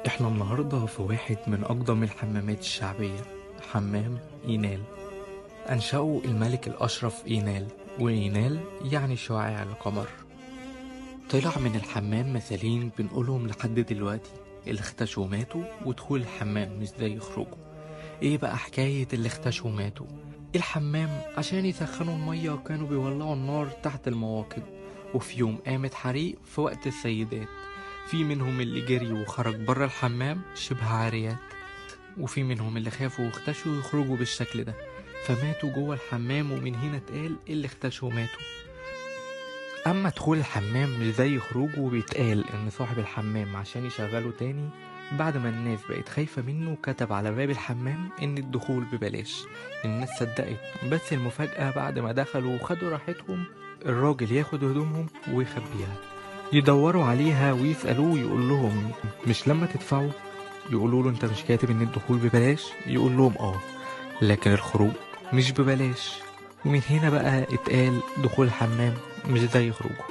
احنا النهاردة في واحد من أقدم الحمامات الشعبية، حمام إينال. أنشأه الملك الأشرف إينال، وإينال يعني شعاع القمر. طلع من الحمام مثالين بنقولهم لحد دلوقتي: اللي اختشوا ماتوا، ودخول الحمام مش زي يخرجوا. ايه بقى حكاية اللي اختشوا ماتوا؟ الحمام عشان يسخنوا المية كانوا بيولعوا النار تحت المواقد، وفي يوم قامت حريق في وقت السيدات. في منهم اللي جري وخرج بره الحمام شبه عاريات، وفي منهم اللي خافوا واختشوا يخرجوا بالشكل ده فماتوا جوه الحمام، ومن هنا اتقال اللي اختشوا ماتوا. اما دخول الحمام مش زي خروجه، بيتقال ان صاحب الحمام عشان يشغله تاني بعد ما الناس بقت خايفة منه كتب على باب الحمام ان الدخول ببلاش. الناس صدقت، بس المفاجأة بعد ما دخلوا وخدوا راحتهم الراجل ياخد هدومهم ويخبيها. يدوروا عليها ويسألوه يقول لهم مش لما تدفعوا؟ يقولوا له انت مش كاتب ان الدخول ببلاش؟ يقول لهم اه، لكن الخروج مش ببلاش. ومن هنا بقى اتقال دخول الحمام مش زي خروجه.